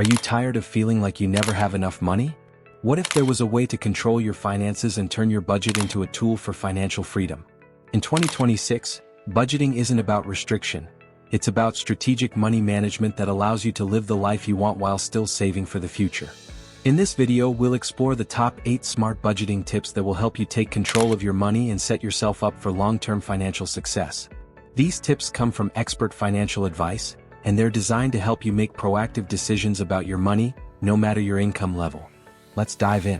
Are you tired of feeling like you never have enough money? What if there was a way to control your finances and turn your budget into a tool for financial freedom? In 2026, budgeting isn't about restriction. It's about strategic money management that allows you to live the life you want while still saving for the future. In this video, we'll explore the top 8 smart budgeting tips that will help you take control of your money and set yourself up for long-term financial success. These tips come from expert financial advice, and they're designed to help you make proactive decisions about your money, no matter your income level. Let's dive in.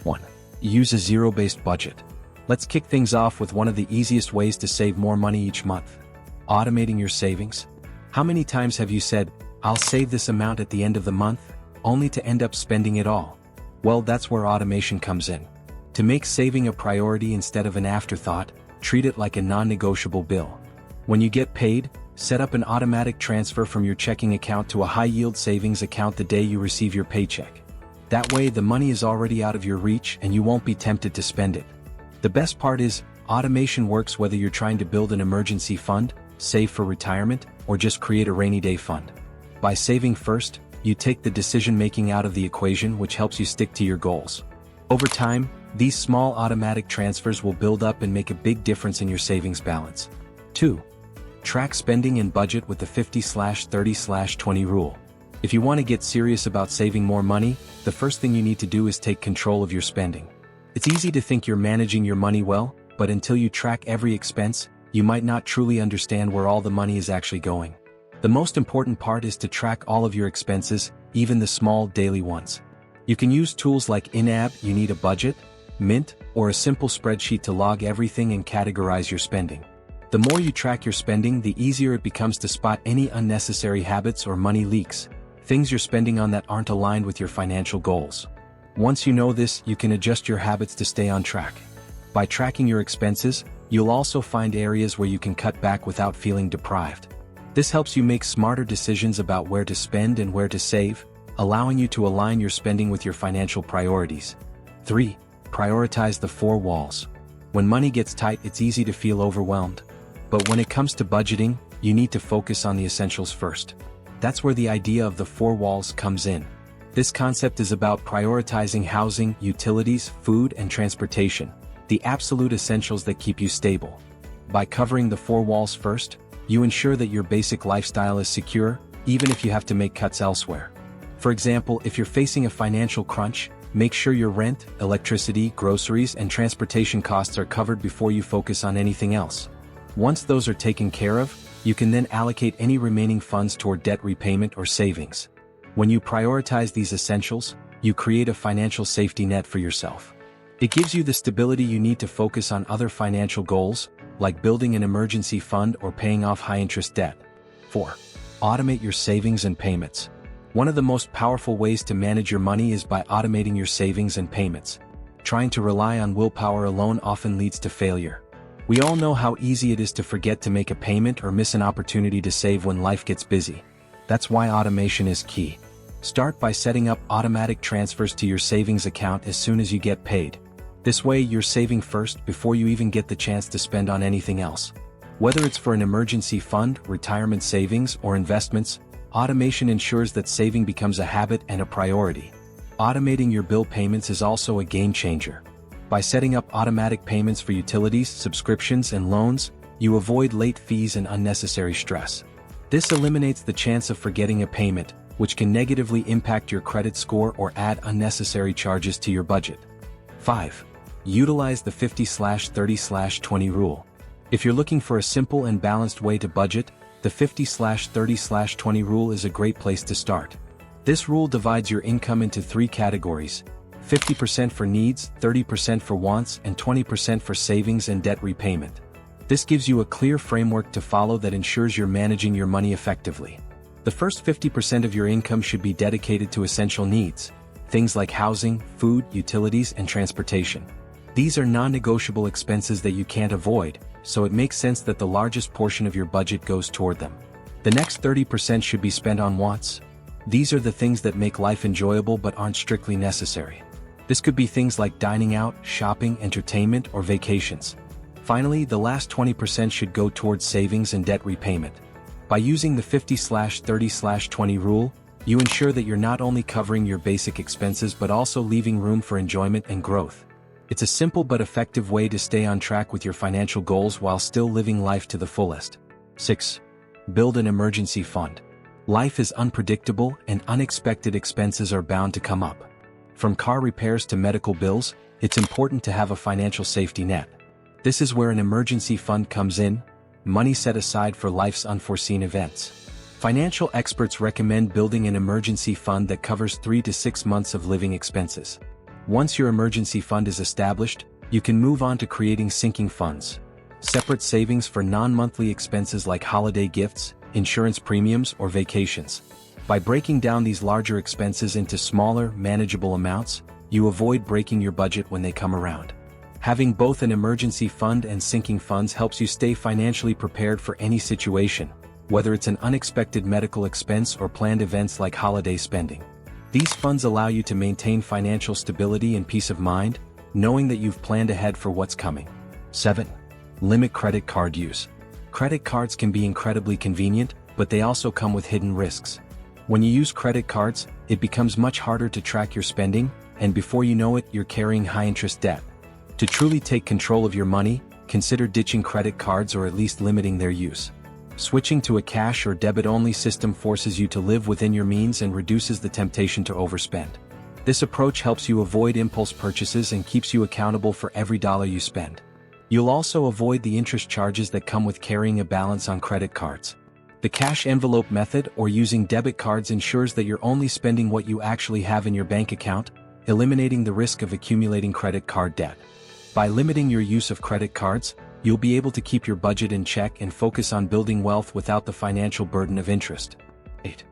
1. Use a zero-based budget. Let's kick things off with one of the easiest ways to save more money each month. Automating your savings. How many times have you said, "I'll save this amount at the end of the month," only to end up spending it all? Well, that's where automation comes in. To make saving a priority instead of an afterthought, treat it like a non-negotiable bill. When you get paid, set up an automatic transfer from your checking account to a high-yield savings account the day you receive your paycheck. That way, the money is already out of your reach and you won't be tempted to spend it. The best part is, automation works whether you're trying to build an emergency fund, save for retirement, or just create a rainy day fund. By saving first, you take the decision-making out of the equation, which helps you stick to your goals. Over time, these small automatic transfers will build up and make a big difference in your savings balance. 2. Track spending and budget with the 50/30/20 rule. If you want to get serious about saving more money, the first thing you need to do is take control of your spending. It's easy to think you're managing your money well, but until you track every expense, you might not truly understand where all the money is actually going. The most important part is to track all of your expenses, even the small daily ones. You can use tools like in-app You Need a Budget, Mint, or a simple spreadsheet to log everything and categorize your spending. The more you track your spending, the easier it becomes to spot any unnecessary habits or money leaks, things you're spending on that aren't aligned with your financial goals. Once you know this, you can adjust your habits to stay on track. By tracking your expenses, you'll also find areas where you can cut back without feeling deprived. This helps you make smarter decisions about where to spend and where to save, allowing you to align your spending with your financial priorities. 3. Prioritize the 4 walls. When money gets tight, it's easy to feel overwhelmed. But when it comes to budgeting, you need to focus on the essentials first. That's where the idea of the 4 walls comes in. This concept is about prioritizing housing, utilities, food, and transportation, the absolute essentials that keep you stable. By covering the 4 walls first, you ensure that your basic lifestyle is secure, even if you have to make cuts elsewhere. For example, if you're facing a financial crunch, make sure your rent, electricity, groceries, and transportation costs are covered before you focus on anything else. Once those are taken care of, you can then allocate any remaining funds toward debt repayment or savings. When you prioritize these essentials, you create a financial safety net for yourself. It gives you the stability you need to focus on other financial goals, like building an emergency fund or paying off high-interest debt. 4. Automate your savings and payments. One of the most powerful ways to manage your money is by automating your savings and payments. Trying to rely on willpower alone often leads to failure. We all know how easy it is to forget to make a payment or miss an opportunity to save when life gets busy. That's why automation is key. Start by setting up automatic transfers to your savings account as soon as you get paid. This way, you're saving first before you even get the chance to spend on anything else. Whether it's for an emergency fund, retirement savings, or investments, automation ensures that saving becomes a habit and a priority. Automating your bill payments is also a game changer. By setting up automatic payments for utilities, subscriptions, and loans, you avoid late fees and unnecessary stress. This eliminates the chance of forgetting a payment, which can negatively impact your credit score or add unnecessary charges to your budget. 5. Utilize the 50/30/20 rule. If you're looking for a simple and balanced way to budget, the 50/30/20 rule is a great place to start. This rule divides your income into 3 categories: 50% for needs, 30% for wants, and 20% for savings and debt repayment. This gives you a clear framework to follow that ensures you're managing your money effectively. The first 50% of your income should be dedicated to essential needs, things like housing, food, utilities, and transportation. These are non-negotiable expenses that you can't avoid, so it makes sense that the largest portion of your budget goes toward them. The next 30% should be spent on wants. These are the things that make life enjoyable but aren't strictly necessary. This could be things like dining out, shopping, entertainment, or vacations. Finally, the last 20% should go towards savings and debt repayment. By using the 50/30/20 rule, You ensure that you're not only covering your basic expenses but also leaving room for enjoyment and growth. It's a simple but effective way to stay on track with your financial goals while still living life to the fullest. 6. Build an emergency fund. Life is unpredictable and unexpected expenses are bound to come up. From car repairs to medical bills, it's important to have a financial safety net. This is where an emergency fund comes in, money set aside for life's unforeseen events. Financial experts recommend building an emergency fund that covers 3 to 6 months of living expenses. Once your emergency fund is established, you can move on to creating sinking funds. Separate savings for non-monthly expenses like holiday gifts, insurance premiums, or vacations. By breaking down these larger expenses into smaller, manageable amounts, you avoid breaking your budget when they come around. Having both an emergency fund and sinking funds helps you stay financially prepared for any situation, whether it's an unexpected medical expense or planned events like holiday spending. These funds allow you to maintain financial stability and peace of mind, knowing that you've planned ahead for what's coming. 7. Limit credit card use. Credit cards can be incredibly convenient, but they also come with hidden risks. When you use credit cards, it becomes much harder to track your spending, and before you know it, you're carrying high-interest debt. To truly take control of your money, consider ditching credit cards or at least limiting their use. Switching to a cash or debit-only system forces you to live within your means and reduces the temptation to overspend. This approach helps you avoid impulse purchases and keeps you accountable for every dollar you spend. You'll also avoid the interest charges that come with carrying a balance on credit cards. The cash envelope method or using debit cards ensures that you're only spending what you actually have in your bank account, eliminating the risk of accumulating credit card debt. By limiting your use of credit cards, you'll be able to keep your budget in check and focus on building wealth without the financial burden of interest. 8.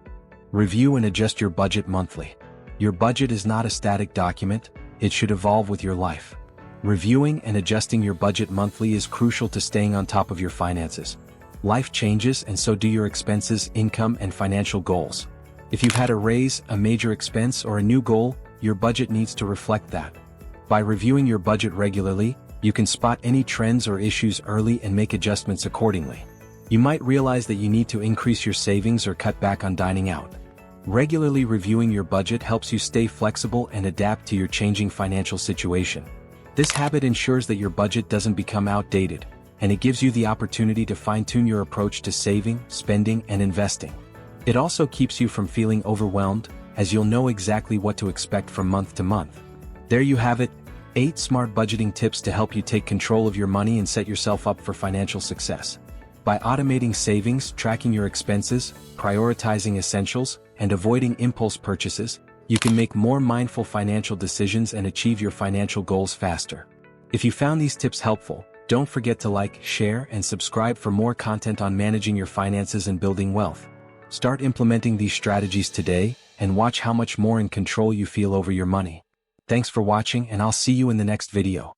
Review and adjust your budget monthly. Your budget is not a static document, it should evolve with your life. Reviewing and adjusting your budget monthly is crucial to staying on top of your finances. Life changes and so do your expenses, income, and financial goals. If you've had a raise, a major expense, or a new goal, your budget needs to reflect that. By reviewing your budget regularly, you can spot any trends or issues early and make adjustments accordingly. You might realize that you need to increase your savings or cut back on dining out. Regularly reviewing your budget helps you stay flexible and adapt to your changing financial situation. This habit ensures that your budget doesn't become outdated, and it gives you the opportunity to fine-tune your approach to saving, spending, and investing. It also keeps you from feeling overwhelmed, as you'll know exactly what to expect from month to month. There you have it, 8 smart budgeting tips to help you take control of your money and set yourself up for financial success. By automating savings, tracking your expenses, prioritizing essentials, and avoiding impulse purchases, you can make more mindful financial decisions and achieve your financial goals faster. If you found these tips helpful, don't forget to like, share, and subscribe for more content on managing your finances and building wealth. Start implementing these strategies today, and watch how much more in control you feel over your money. Thanks for watching, and I'll see you in the next video.